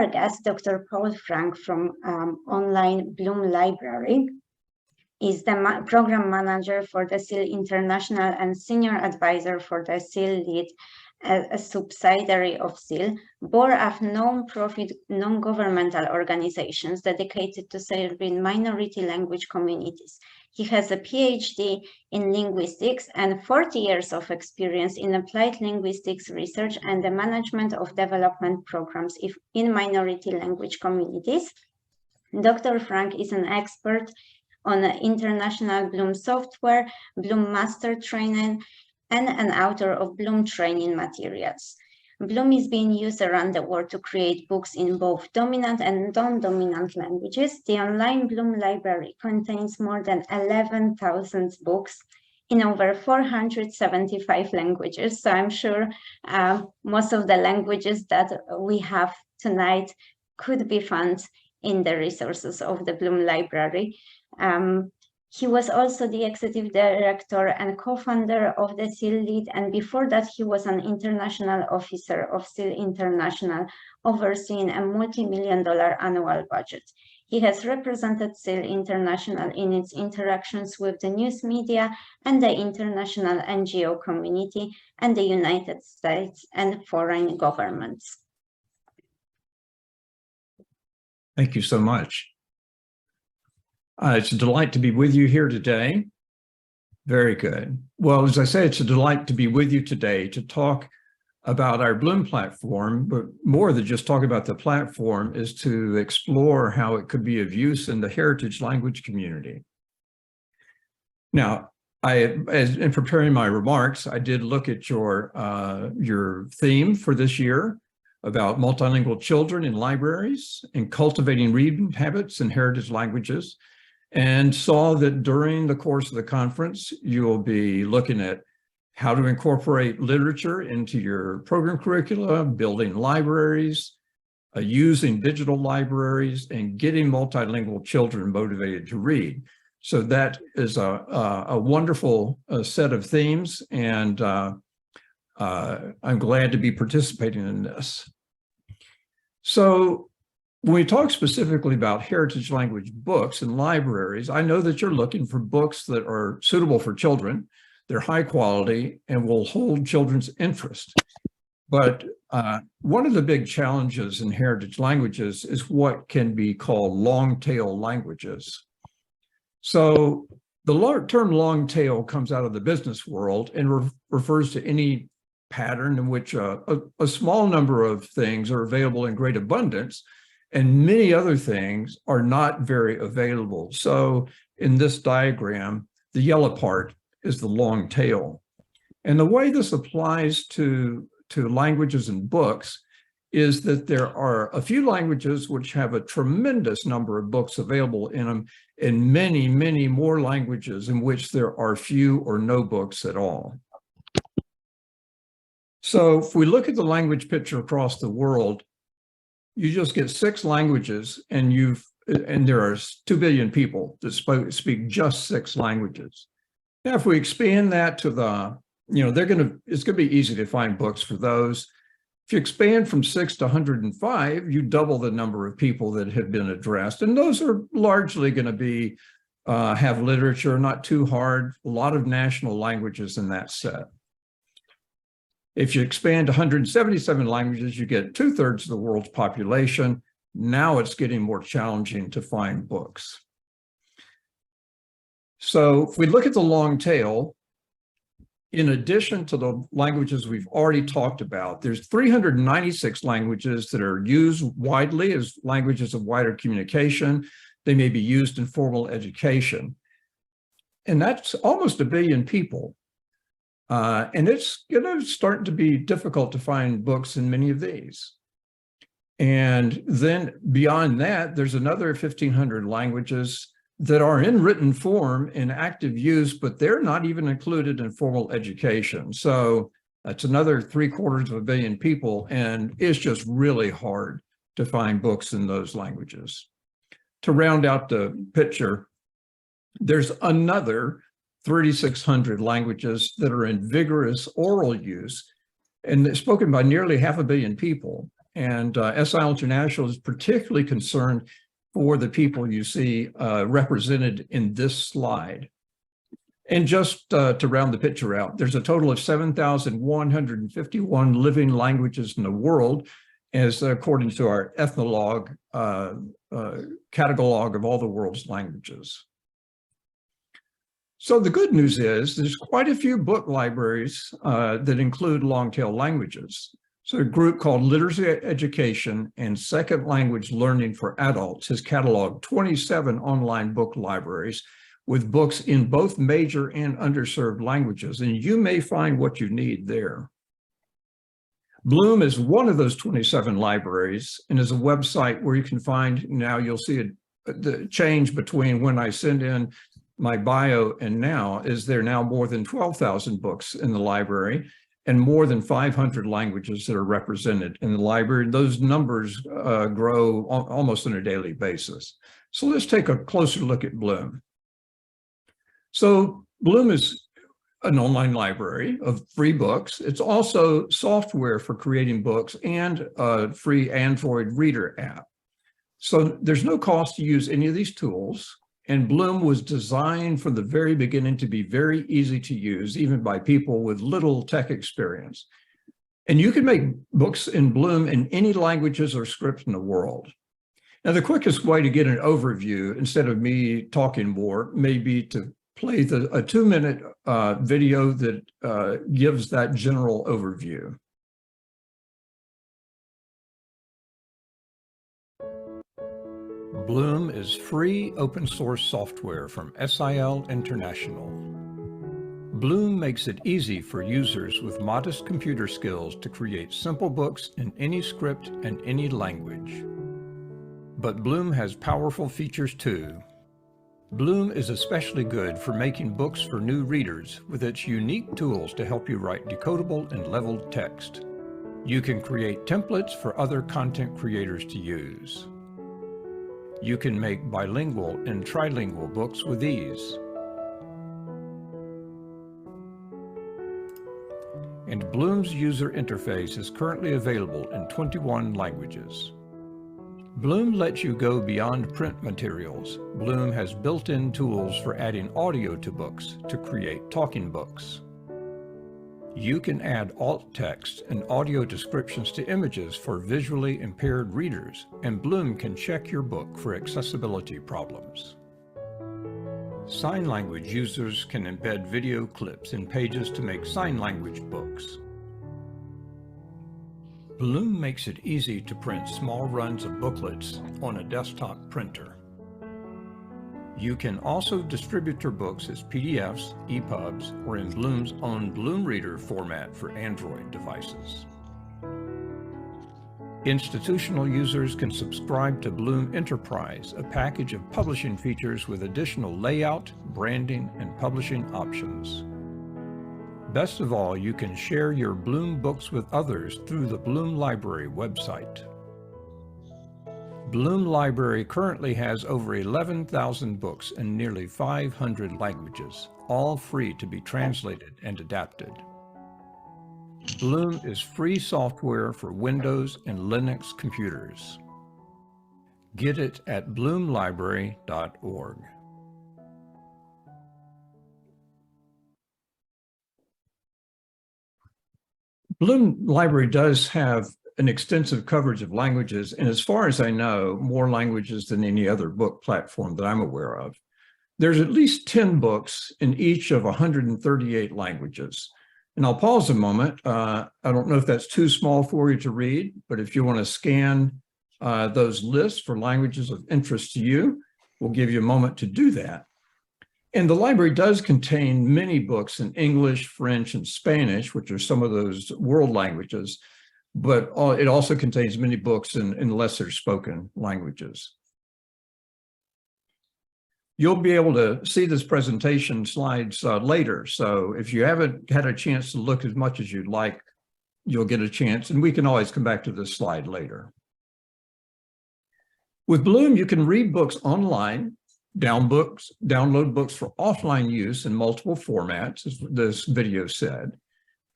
guest, Dr. Paul Frank from online Bloom Library, is the program manager for the SEAL International and senior advisor for the SEAL Lead, a subsidiary of SEAL, board of non-profit, non-governmental organizations dedicated to serving minority language communities. He has a PhD in linguistics and 40 years of experience in applied linguistics research and the management of development programs in minority language communities. Dr. Frank is an expert on international Bloom software, Bloom master training, and an author of Bloom training materials. Bloom is being used around the world to create books in both dominant and non-dominant languages. The online Bloom library contains more than 11,000 books in over 475 languages. So I'm sure most of the languages that we have tonight could be found in the resources of the Bloom library. He was also the executive director and co-founder of the SEAL Lead, and before that he was an international officer of SEAL International, overseeing a multi-million-dollar annual budget. He has represented SEAL International in its interactions with the news media and the international NGO community and the United States and foreign governments. Thank you so much. It's a delight to be with you here today. Very good. Well, as I say, it's a delight to be with you today to talk about our Bloom platform, but more than just talk about the platform is to explore how it could be of use in the heritage language community. Now, in preparing my remarks, I did look at your theme for this year about multilingual children in libraries and cultivating reading habits in heritage languages, and saw that during the course of the conference, you will be looking at how to incorporate literature into your program curricula, building libraries, using digital libraries, and getting multilingual children motivated to read. So that is a wonderful set of themes, and I'm glad to be participating in this. So when we talk specifically about heritage language books and libraries, I know that you're looking for books that are suitable for children, they're high quality, and will hold children's interest. But one of the big challenges in heritage languages is what can be called long tail languages. So the term long tail comes out of the business world and refers to any pattern in which a small number of things are available in great abundance, and many other things are not very available. So in this diagram, the yellow part is the long tail. And the way this applies to languages and books is that there are a few languages which have a tremendous number of books available in them, and many, many more languages in which there are few or no books at all. So if we look at the language picture across the world, you just get 6 languages, and there are 2 billion people that speak just 6 languages. Now, if we expand that to it's going to be easy to find books for those. If you expand from 6 to 105, you double the number of people that have been addressed, and those are largely going to be have literature, not too hard, a lot of national languages in that set. If you expand to 177 languages, you get 2/3 of the world's population. Now it's getting more challenging to find books. So if we look at the long tail, in addition to the languages we've already talked about, there's 396 languages that are used widely as languages of wider communication. They may be used in formal education. And that's almost 1 billion people. And it's going to start to be difficult to find books in many of these. And then beyond that, there's another 1,500 languages that are in written form in active use, but they're not even included in formal education. So that's another 750 million people, and it's just really hard to find books in those languages. To round out the picture, there's another 3,600 languages that are in vigorous oral use, and they're spoken by nearly 500 million people. And SIL International is particularly concerned for the people you see represented in this slide. And just to round the picture out, there's a total of 7,151 living languages in the world, as according to our Ethnologue catalog of all the world's languages. So the good news is there's quite a few book libraries that include long-tail languages. So a group called Literacy Education and Second Language Learning for Adults has cataloged 27 online book libraries with books in both major and underserved languages, and you may find what you need there. Bloom is one of those 27 libraries and is a website where you can find, now you'll see the change between when I send in my bio and now, is there now more than 12,000 books in the library and more than 500 languages that are represented in the library. Those numbers grow almost on a daily basis. So let's take a closer look at Bloom. So Bloom is an online library of free books. It's also software for creating books and a free Android reader app. So there's no cost to use any of these tools. And Bloom was designed from the very beginning to be very easy to use, even by people with little tech experience. And you can make books in Bloom in any languages or script in the world. Now, the quickest way to get an overview, instead of me talking more, may be to play a 2-minute video that gives that general overview. Bloom is free open source software from SIL International. Bloom makes it easy for users with modest computer skills to create simple books in any script and any language. But Bloom has powerful features too. Bloom is especially good for making books for new readers with its unique tools to help you write decodable and leveled text. You can create templates for other content creators to use. You can make bilingual and trilingual books with ease. And Bloom's user interface is currently available in 21 languages. Bloom lets you go beyond print materials. Bloom has built-in tools for adding audio to books to create talking books. You can add alt text and audio descriptions to images for visually impaired readers, and Bloom can check your book for accessibility problems. Sign language users can embed video clips in pages to make sign language books. Bloom makes it easy to print small runs of booklets on a desktop printer. You can also distribute your books as PDFs, EPUBs, or in Bloom's own Bloom Reader format for Android devices. Institutional users can subscribe to Bloom Enterprise, a package of publishing features with additional layout, branding, and publishing options. Best of all, you can share your Bloom books with others through the Bloom Library website. Bloom Library currently has over 11,000 books in nearly 500 languages, all free to be translated and adapted. Bloom is free software for Windows and Linux computers. Get it at bloomlibrary.org. Bloom Library does have an extensive coverage of languages, and as far as I know, more languages than any other book platform that I'm aware of. There's at least 10 books in each of 138 languages. And I'll pause a moment. I don't know if that's too small for you to read, but if you want to scan those lists for languages of interest to you, we'll give you a moment to do that. And the library does contain many books in English, French, and Spanish, which are some of those world languages, but it also contains many books in lesser spoken languages. You'll be able to see this presentation slides later. So if you haven't had a chance to look as much as you'd like, you'll get a chance, and we can always come back to this slide later. With Bloom, you can read books online, download books for offline use in multiple formats, as this video said,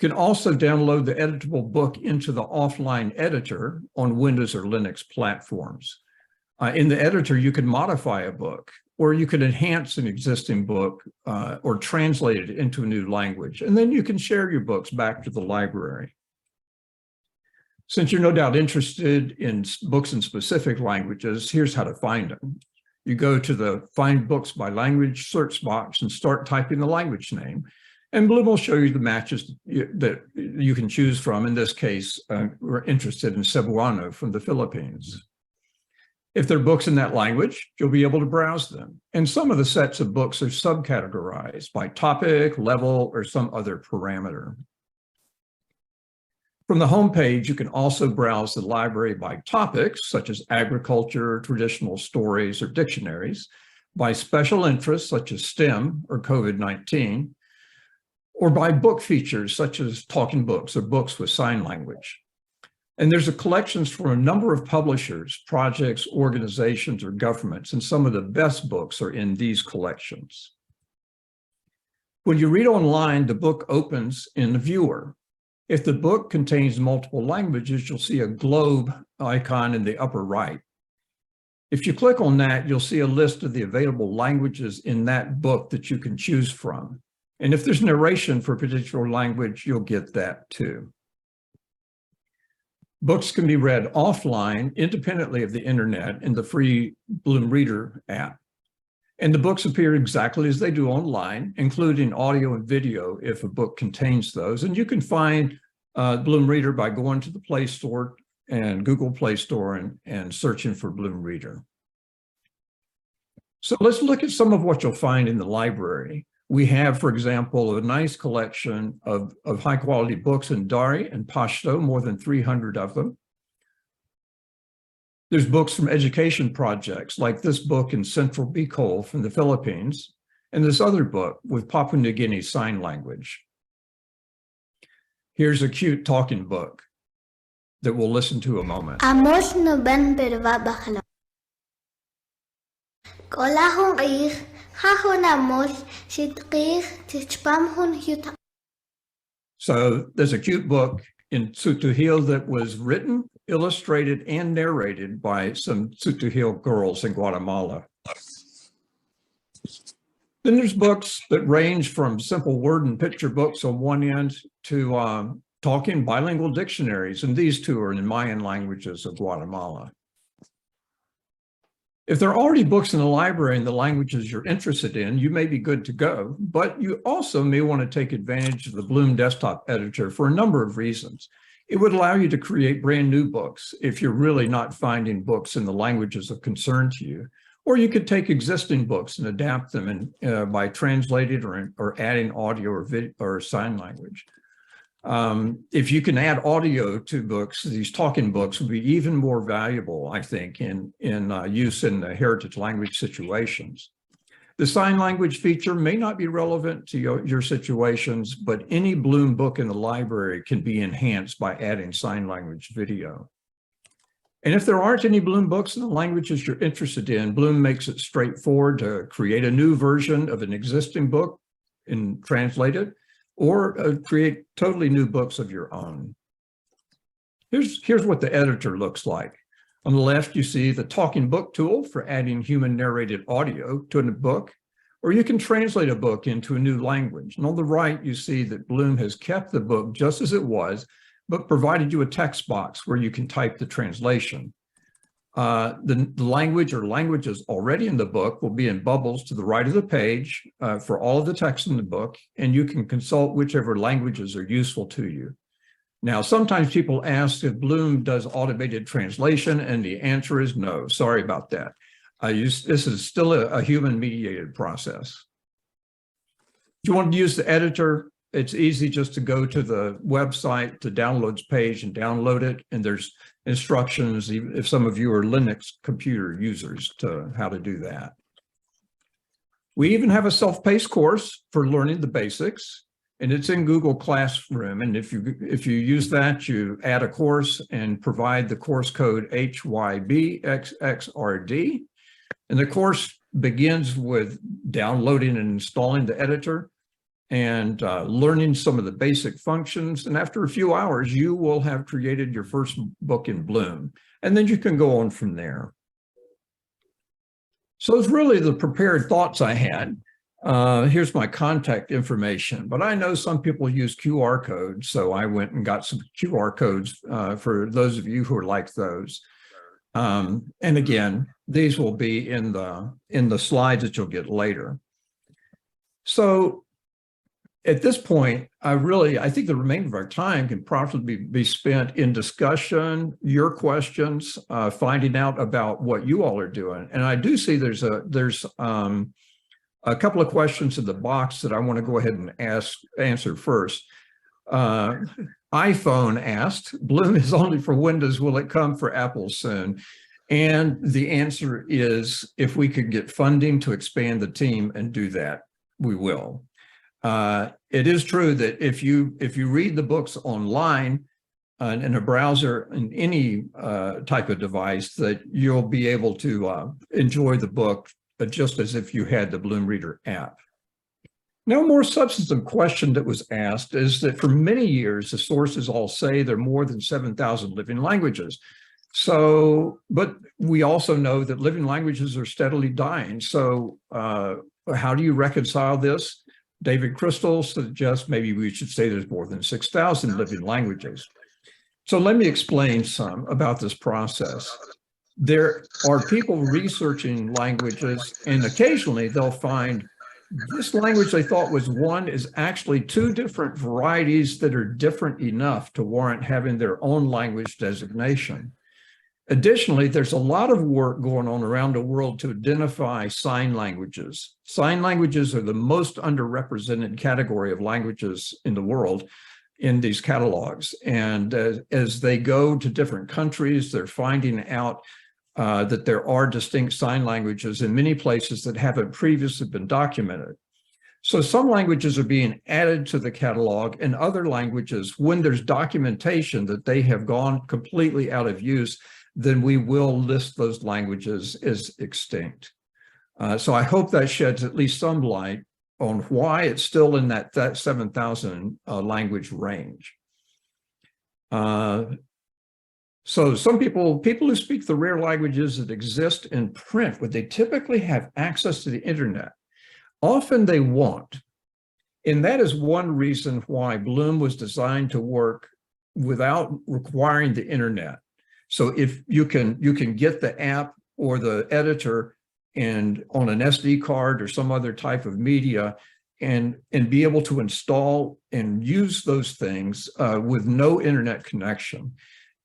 You can also download the editable book into the offline editor on Windows or Linux platforms. In the editor, you can modify a book, or you can enhance an existing book or translate it into a new language. And then you can share your books back to the library. Since you're no doubt interested in books in specific languages, here's how to find them. You go to the Find Books by Language search box and start typing the language name. And Bloom will show you the matches that you can choose from. In this case, we're interested in Cebuano from the Philippines. If there are books in that language, you'll be able to browse them. And some of the sets of books are subcategorized by topic, level, or some other parameter. From the homepage, you can also browse the library by topics, such as agriculture, traditional stories, or dictionaries, by special interests, such as STEM or COVID-19, or by book features such as talking books or books with sign language. And there's collections from a number of publishers, projects, organizations, or governments, and some of the best books are in these collections. When you read online, the book opens in the viewer. If the book contains multiple languages, you'll see a globe icon in the upper right. If you click on that, you'll see a list of the available languages in that book that you can choose from. And if there's narration for a particular language, you'll get that too. Books can be read offline, independently of the internet, in the free Bloom Reader app. And the books appear exactly as they do online, including audio and video if a book contains those. And you can find Bloom Reader by going to the Play Store and Google Play Store and searching for Bloom Reader. So let's look at some of what you'll find in the library. We have, for example, a nice collection of high quality books in Dari and Pashto, more than 300 of them. There's books from education projects, like this book in Central Bicol from the Philippines, and this other book with Papua New Guinea Sign Language. Here's a cute talking book that we'll listen to a moment. So there's a cute book in Tsutuhil that was written, illustrated, and narrated by some Tsutuhil girls in Guatemala. Then there's books that range from simple word and picture books on one end to talking bilingual dictionaries, and these two are in Mayan languages of Guatemala. If there are already books in the library in the languages you're interested in, you may be good to go, but you also may want to take advantage of the Bloom desktop editor for a number of reasons. It would allow you to create brand new books if you're really not finding books in the languages of concern to you, or you could take existing books and adapt them by translating or adding audio or video or sign language. If you can add audio to books, these talking books will be even more valuable, I think, in use in the heritage language situations. The sign language feature may not be relevant to your situations, but any Bloom book in the library can be enhanced by adding sign language video. And if there aren't any Bloom books in the languages you're interested in, Bloom makes it straightforward to create a new version of an existing book and translate it, or create totally new books of your own. Here's what the editor looks like. On the left, you see the talking book tool for adding human narrated audio to a book, or you can translate a book into a new language. And on the right, you see that Bloom has kept the book just as it was, but provided you a text box where you can type the translation. The language or languages already in the book will be in bubbles to the right of the page for all of the text in the book, and you can consult whichever languages are useful to you. Now, sometimes people ask if Bloom does automated translation, and the answer is no. Sorry about that. This is still a human-mediated process. If you want to use the editor, it's easy just to go to the website, the downloads page, and download it. And there's instructions, if some of you are Linux computer users, to how to do that. We even have a self-paced course for learning the basics, and it's in Google Classroom. And if you use that, you add a course and provide the course code HYBXXRD. And the course begins with downloading and installing the editor. and learning some of the basic functions. And after a few hours, you will have created your first book in Bloom. And then you can go on from there. So it's really the prepared thoughts I had. Here's my contact information, but I know some people use QR codes. So I went and got some QR codes for those of you who are like those. And again, these will be in the slides that you'll get later. So at this point, I think the remainder of our time can probably be spent in discussion, your questions, finding out about what you all are doing. And I do see there's a couple of questions in the box that I want to go ahead and answer first. iPhone asked, Bloom is only for Windows, will it come for Apple soon? And the answer is, if we could get funding to expand the team and do that, we will. It is true that if you read the books online in a browser, in any type of device, that you'll be able to enjoy the book just as if you had the Bloom Reader app. Now, a more substantive question that was asked is that for many years, the sources all say there are more than 7,000 living languages. So, but we also know that living languages are steadily dying. So how do you reconcile this? David Crystal suggests maybe we should say there's more than 6,000 living languages. So let me explain some about this process. There are people researching languages, and occasionally they'll find this language they thought was one is actually two different varieties that are different enough to warrant having their own language designation. Additionally, there's a lot of work going on around the world to identify sign languages. Sign languages are the most underrepresented category of languages in the world in these catalogs. And as they go to different countries, they're finding out that there are distinct sign languages in many places that haven't previously been documented. So some languages are being added to the catalog, and other languages, when there's documentation that they have gone completely out of use, then we will list those languages as extinct. So I hope that sheds at least some light on why it's still in that 7,000 language range. So some people who speak the rare languages that exist in print, would they typically have access to the internet? Often they won't. And that is one reason why Bloom was designed to work without requiring the internet. So if you can get the app or the editor and on an SD card or some other type of media and be able to install and use those things with no internet connection.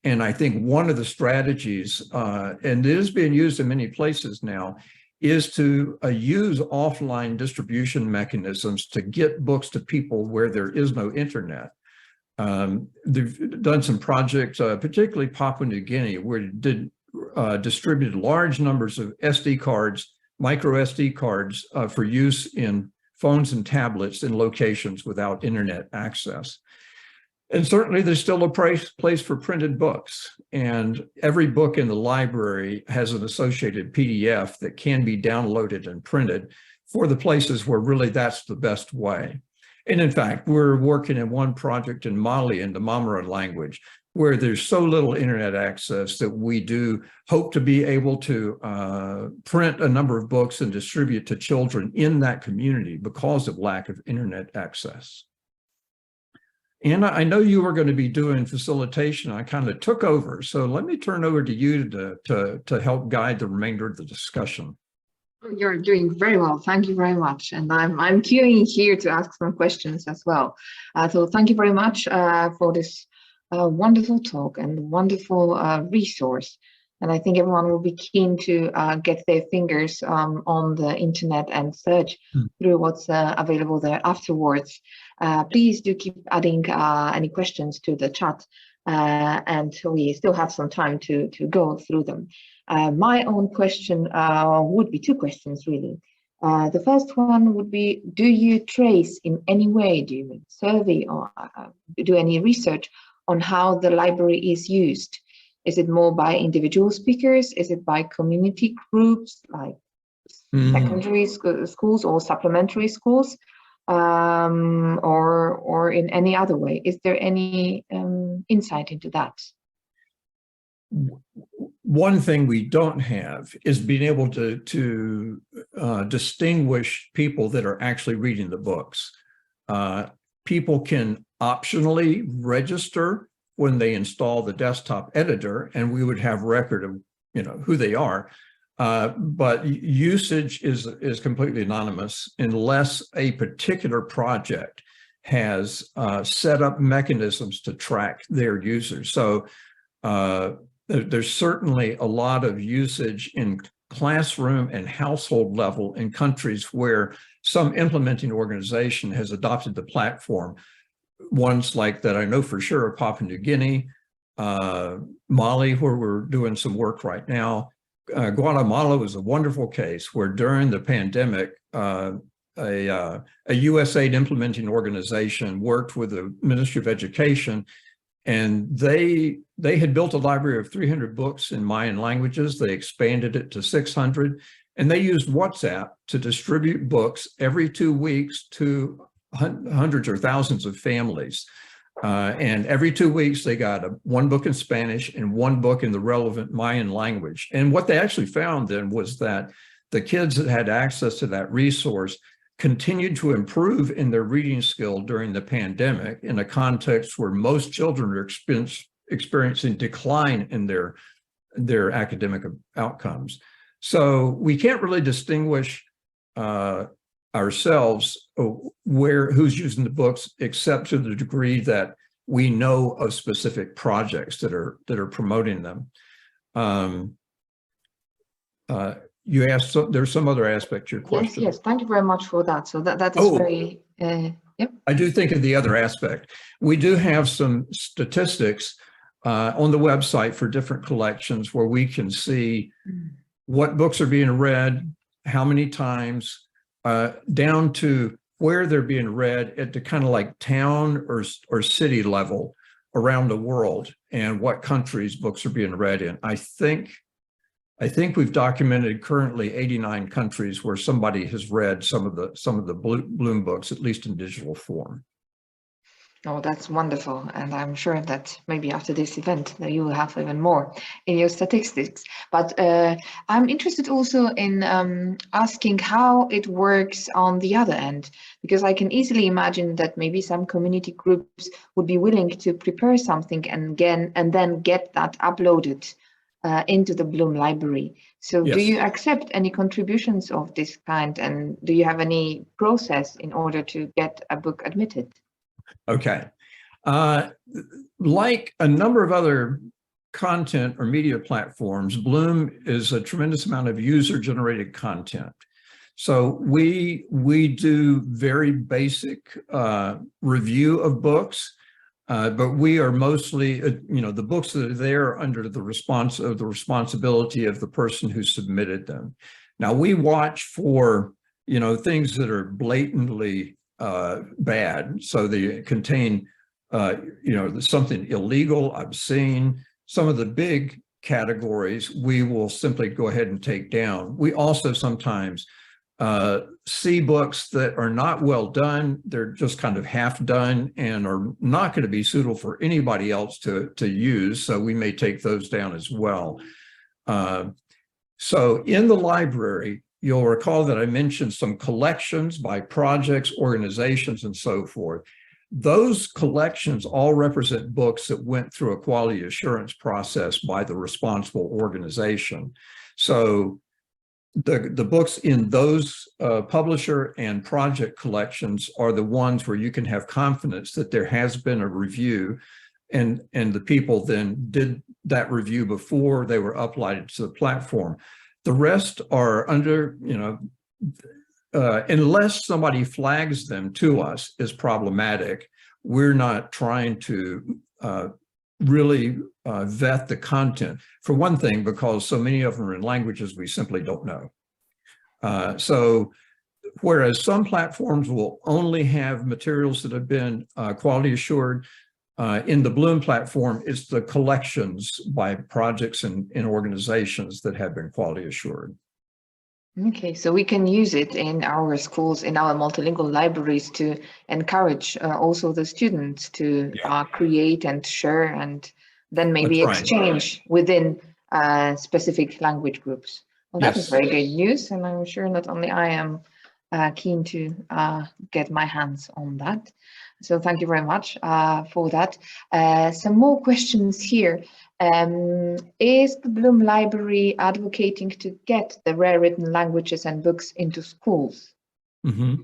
And I think one of the strategies, and it is being used in many places now, is to use offline distribution mechanisms to get books to people where there is no internet. They've done some projects, particularly Papua New Guinea, where it did distribute large numbers of SD cards, micro SD cards for use in phones and tablets in locations without internet access. And certainly there's still a place for printed books, and every book in the library has an associated PDF that can be downloaded and printed for the places where really that's the best way. And in fact, we're working in one project in Mali in the Mamara language, where there's so little internet access that we do hope to be able to print a number of books and distribute to children in that community because of lack of internet access. Anna, I know you were going to be doing facilitation. I kind of took over. So let me turn over to you to help guide the remainder of the discussion. You're doing very well. Thank you very much. And I'm queuing here to ask some questions as well. So thank you very much for this wonderful talk and wonderful resource. And I think everyone will be keen to get their fingers on the internet and search through what's available there afterwards. Please do keep adding any questions to the chat, and we still have some time to go through them. My own question would be two questions, really. The first one would be, do you trace in any way, do you make a survey or do any research on how the library is used? Is it more by individual speakers? Is it by community groups like secondary schools or supplementary schools? or in any other way? Is there any insight into that? One thing we don't have is being able to distinguish people that are actually reading the books. People can optionally register when they install the desktop editor, and we would have record of who they are. But usage is completely anonymous unless a particular project has set up mechanisms to track their users. So there's certainly a lot of usage in classroom and household level in countries where some implementing organization has adopted the platform. Ones like that I know for sure are Papua New Guinea, Mali, where we're doing some work right now. Guatemala was a wonderful case where during the pandemic, a USAID implementing organization worked with the Ministry of Education, and they had built a library of 300 books in Mayan languages. They expanded it to 600, and they used WhatsApp to distribute books every 2 weeks to hundreds or thousands of families. And every 2 weeks, they got one book in Spanish and one book in the relevant Mayan language. And what they actually found then was that the kids that had access to that resource continued to improve in their reading skill during the pandemic in a context where most children are experiencing decline in their academic outcomes. So we can't really distinguish ourselves who's using the books, except to the degree that we know of specific projects that are promoting them. You asked, there's some other aspect to your question. Yes, thank you very much for that. So that is very, yep. I do think of the other aspect. We do have some statistics on the website for different collections where we can see what books are being read, how many times, down to where they're being read at the kind of like town or city level around the world, and what countries books are being read in. I think we've documented currently 89 countries where somebody has read some of the Bloom books, at least in digital form. Oh, that's wonderful. And I'm sure that maybe after this event that you will have even more in your statistics. But I'm interested also in asking how it works on the other end, because I can easily imagine that maybe some community groups would be willing to prepare something and then get that uploaded into the Bloom library. So yes. Do you accept any contributions of this kind, and do you have any process in order to get a book admitted? Okay. Like a number of other content or media platforms, Bloom is a tremendous amount of user-generated content. So we do very basic review of books. But we are mostly, the books that are there under the responsibility of the person who submitted them. Now we watch for, things that are blatantly bad. So they contain, something illegal, obscene. Some of the big categories we will simply go ahead and take down. We also sometimes see books that are not well done. They're just kind of half done and are not going to be suitable for anybody else to use. So we may take those down as well. So in the library, you'll recall that I mentioned some collections by projects, organizations, and so forth. Those collections all represent books that went through a quality assurance process by the responsible organization. So the books in those publisher and project collections are the ones where you can have confidence that there has been a review, and the people then did that review before they were uploaded to the platform. The rest are under, unless somebody flags them to us as problematic, we're not trying to really vet the content, for one thing, because so many of them are in languages we simply don't know. So whereas some platforms will only have materials that have been quality assured, in the Bloom platform, it's the collections by projects and organizations that have been quality assured. Okay, so we can use it in our schools, in our multilingual libraries to encourage also the students to create and share and then maybe That's right. exchange within specific language groups. Well, that is Yes. very good news, and I'm sure not only I am keen to get my hands on that. So thank you very much for that. Some more questions here. Is the Bloom Library advocating to get the rare written languages and books into schools? Mm-hmm.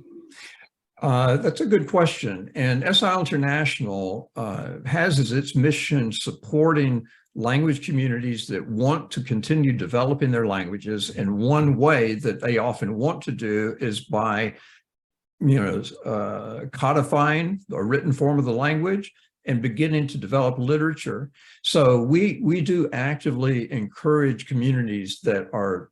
That's a good question. And SIL International has as its mission supporting language communities that want to continue developing their languages. And one way that they often want to do is by, codifying a written form of the language and beginning to develop literature. So we do actively encourage communities that are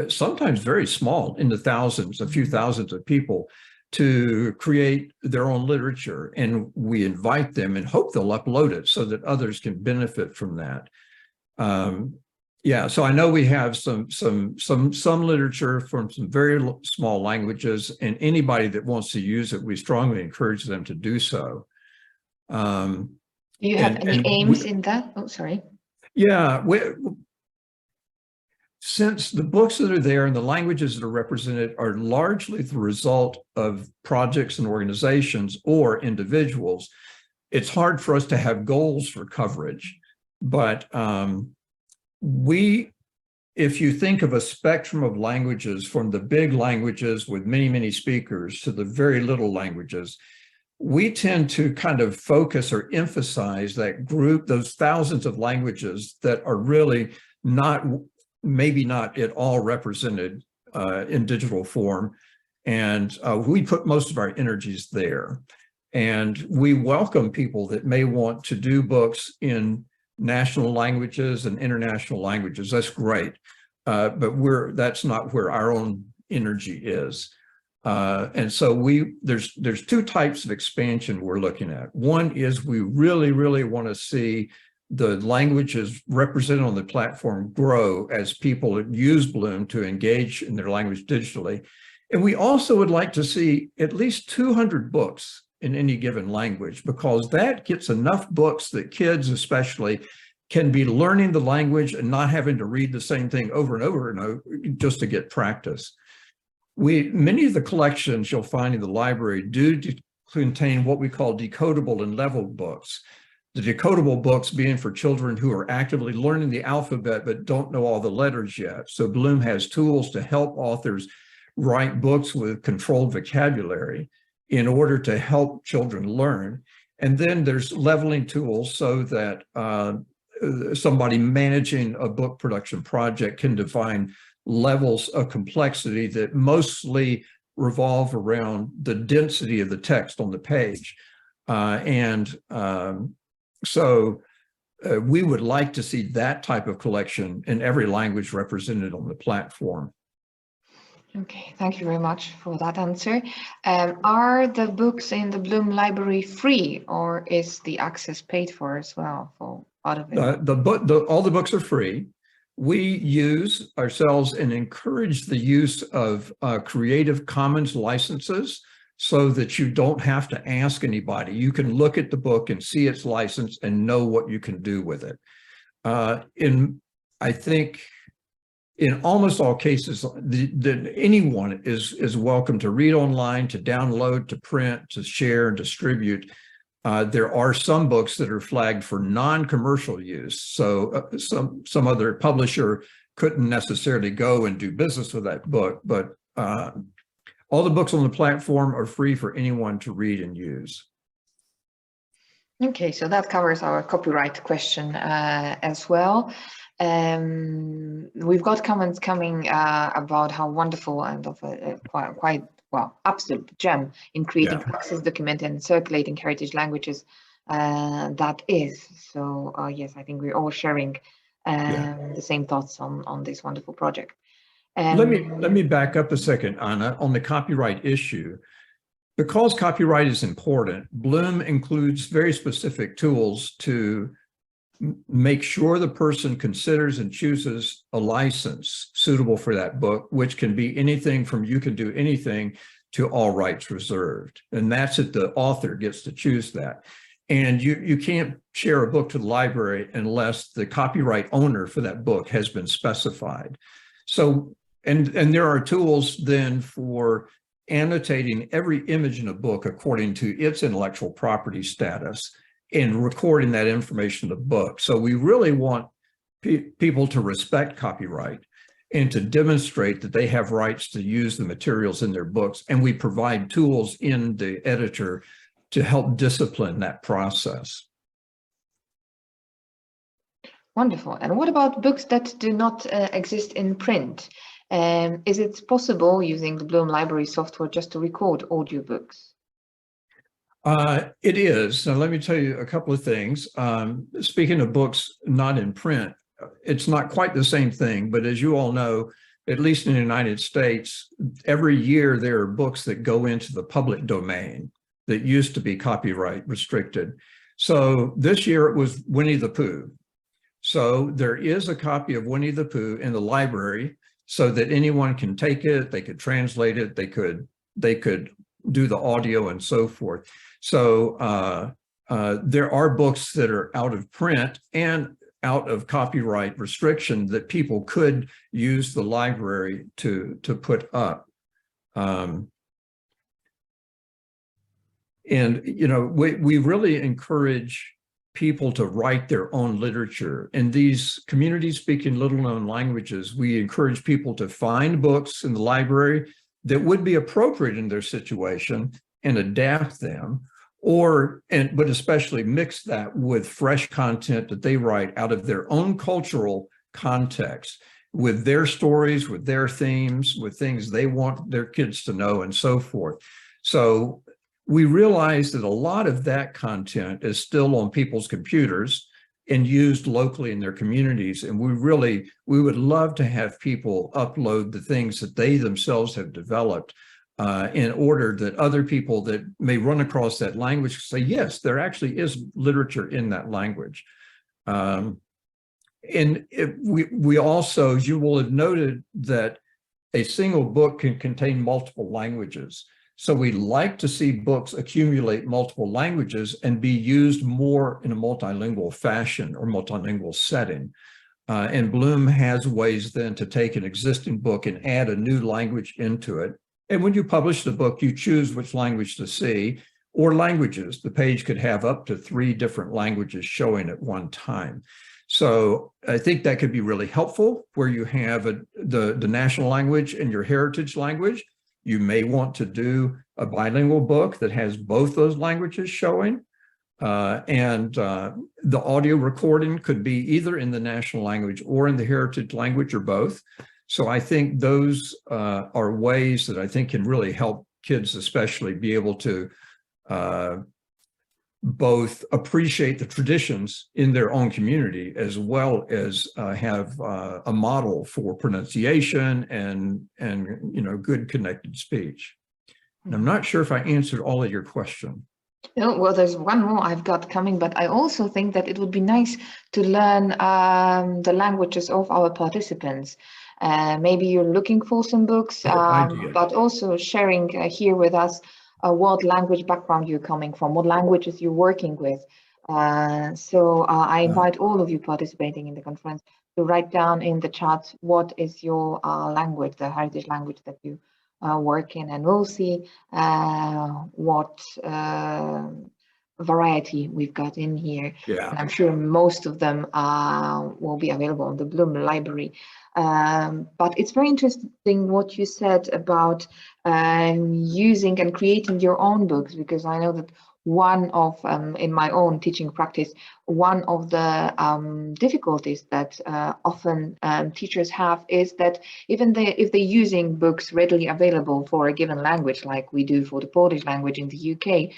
sometimes very small, in the thousands, a few thousands of people, to create their own literature, and we invite them and hope they'll upload it so that others can benefit from that. Yeah, so I know we have some literature from some very small languages, and anybody that wants to use it, we strongly encourage them to do so. Do you have any aims in that? Oh, sorry. Yeah, since the books that are there and the languages that are represented are largely the result of projects and organizations or individuals, it's hard for us to have goals for coverage. But if you think of a spectrum of languages, from the big languages with many, many speakers to the very little languages, we tend to kind of focus or emphasize that group, those thousands of languages that are really maybe not at all represented in digital form. And we put most of our energies there. And we welcome people that may want to do books in national languages and international languages. That's great. But that's not where our own energy is. And so there's two types of expansion we're looking at. One is we really, really want to see the languages represented on the platform grow as people use Bloom to engage in their language digitally. And we also would like to see at least 200 books in any given language, because that gets enough books that kids especially can be learning the language and not having to read the same thing over and over and over just to get practice. Many of the collections you'll find in the library do contain what we call decodable and leveled books. The decodable books being for children who are actively learning the alphabet but don't know all the letters yet. So Bloom has tools to help authors write books with controlled vocabulary in order to help children learn. And then there's leveling tools so that somebody managing a book production project can define levels of complexity that mostly revolve around the density of the text on the page. So we would like to see that type of collection in every language represented on the platform. Okay, thank you very much for that answer. Are the books in the Bloom Library free, or is the access paid for as well for part of it? All the books are free. We use ourselves and encourage the use of Creative Commons licenses so that you don't have to ask anybody. You can look at the book and see its license and know what you can do with it. I think in almost all cases, anyone is welcome to read online, to download, to print, to share, and distribute. There are some books that are flagged for non-commercial use. So some other publisher couldn't necessarily go and do business with that book, but all the books on the platform are free for anyone to read and use. Okay, so that covers our copyright question as well. We've got comments coming about how wonderful and of a quite well, absolute gem in creating access, documenting and circulating heritage languages that is. So yes, I think we're all sharing the same thoughts on this wonderful project. Let me back up a second, Anna, on the copyright issue. Because copyright is important, Bloom includes very specific tools to make sure the person considers and chooses a license suitable for that book, which can be anything from you can do anything to all rights reserved. And that's it, the author gets to choose that. And you can't share a book to the library unless the copyright owner for that book has been specified. So, and there are tools then for annotating every image in a book according to its intellectual property status and recording that information in the book. So we really want people to respect copyright and to demonstrate that they have rights to use the materials in their books. And we provide tools in the editor to help discipline that process. Wonderful. And what about books that do not exist in print? Is it possible using the Bloom Library software just to record audiobooks? It is. Now, let me tell you a couple of things. Speaking of books not in print, it's not quite the same thing, but as you all know, at least in the United States, every year there are books that go into the public domain that used to be copyright restricted. So this year it was Winnie the Pooh. So there is a copy of Winnie the Pooh in the library so that anyone can take it, they could translate it, they could do the audio and so forth. So there are books that are out of print and out of copyright restriction that people could use the library to put up. And, you know, we really encourage people to write their own literature. In these communities speaking little known languages, we encourage people to find books in the library that would be appropriate in their situation and adapt them, but especially mix that with fresh content that they write out of their own cultural context, with their stories, with their themes, with things they want their kids to know and so forth. So we realize that a lot of that content is still on people's computers and used locally in their communities. And we would love to have people upload the things that they themselves have developed in order that other people that may run across that language say, yes, there actually is literature in that language. We also, you will have noted that a single book can contain multiple languages. So we like to see books accumulate multiple languages and be used more in a multilingual fashion or multilingual setting. And Bloom has ways then to take an existing book and add a new language into it. And when you publish the book, you choose which language to see, or languages. The page could have up to 3 different languages showing at one time. So I think that could be really helpful where you have the national language and your heritage language. You may want to do a bilingual book that has both those languages showing. The audio recording could be either in the national language or in the heritage language or both. So I think those are ways that I think can really help kids especially be able to both appreciate the traditions in their own community as well as have a model for pronunciation and good connected speech. And I'm not sure if I answered all of your question. No, well, there's one more I've got coming, but I also think that it would be nice to learn the languages of our participants. Maybe you're looking for some books, but also sharing here with us what language background you're coming from, what languages you're working with. So I invite all of you participating in the conference to write down in the chat what is your language, the heritage language that you work in, and we'll see what variety we've got in here. Yeah. And I'm sure most of them will be available on the Bloom Library. But it's very interesting what you said about using and creating your own books, because I know that one of, in my own teaching practice, one of the difficulties that often teachers have is that even if they're using books readily available for a given language, like we do for the Polish language in the UK,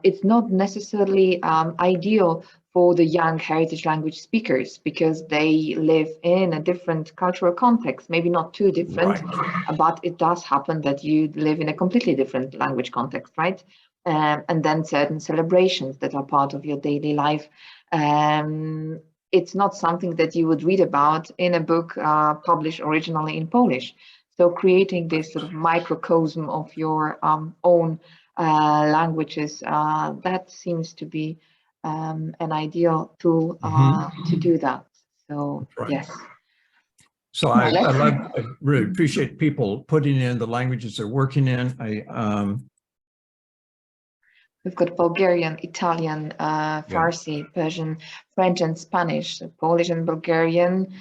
it's not necessarily ideal for the young heritage language speakers, because they live in a different cultural context, maybe not too different, right, but it does happen that you live in a completely different language context, right? And then certain celebrations that are part of your daily life It's not something that you would read about in a book published originally in Polish. So creating this sort of microcosm of your own languages, that seems to be an ideal tool to do that. So Right. yes. So I really appreciate people putting in the languages they're working in. We've got Bulgarian, Italian, Farsi, Persian, French, and Spanish, so Polish and Bulgarian,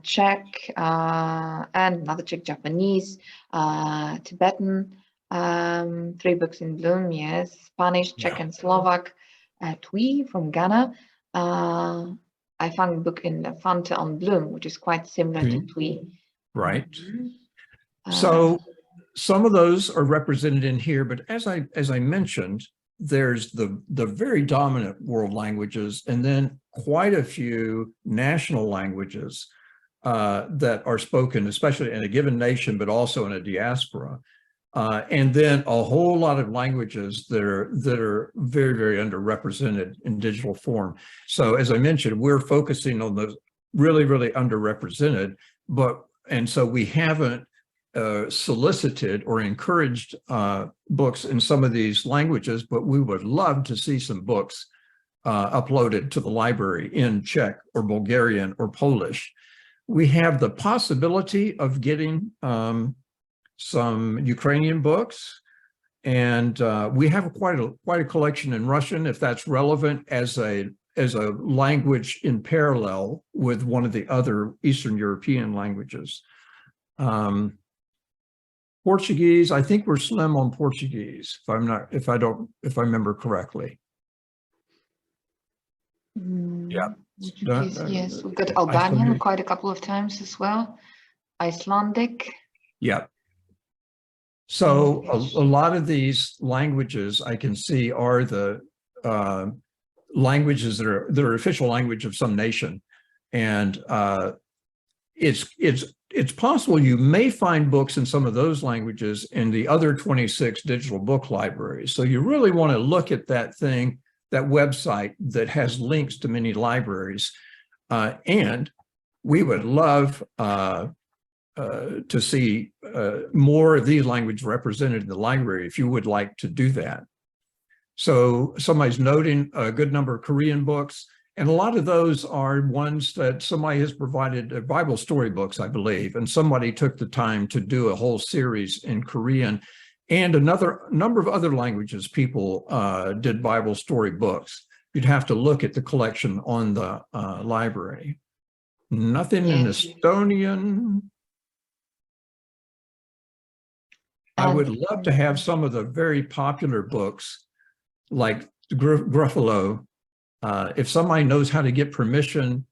Czech, and another Czech, Japanese, Tibetan, 3 books in Bloom, yes, Spanish, Czech, and Slovak, Twi from Ghana. I found a book in Fante on Bloom, which is quite similar to Twi. Right. So some of those are represented in here, but as I mentioned, there's the very dominant world languages, and then quite a few national languages that are spoken, especially in a given nation, but also in a diaspora. And then a whole lot of languages that are very, very underrepresented in digital form. So as I mentioned, we're focusing on those really, really underrepresented, and so we haven't solicited or encouraged books in some of these languages, but we would love to see some books uploaded to the library in Czech or Bulgarian or Polish. We have the possibility of getting some Ukrainian books, and we have quite a collection in Russian, if that's relevant as a language in parallel with one of the other Eastern European languages. Portuguese, I think we're slim on Portuguese, if I remember correctly. Yeah. Yes, we've got Albanian quite a couple of times as well. Icelandic. Yeah. So a lot of these languages I can see are the languages that are official language of some nation, and it's possible you may find books in some of those languages in the other 26 digital book libraries. So you really want to look at that website that has links to many libraries, and we would love to see more of these languages represented in the library if you would like to do that. So somebody's noting a good number of Korean books, and a lot of those are ones that somebody has provided, Bible storybooks, I believe, and somebody took the time to do a whole series in Korean, and another number of other languages people did Bible storybooks. You'd have to look at the collection on the library. Nothing in Estonian. I would love to have some of the very popular books like Gruffalo. If somebody knows how to get permission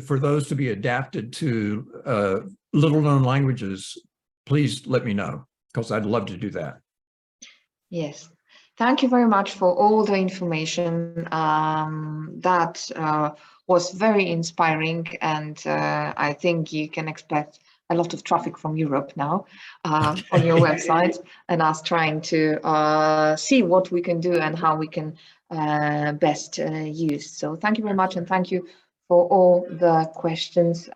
for those to be adapted to little-known languages, please let me know, because I'd love to do that. Yes. Thank you very much for all the information. That was very inspiring, and I think you can expect a lot of traffic from Europe now on your website, and us trying to see what we can do and how we can best use. So thank you very much, and thank you for all the questions.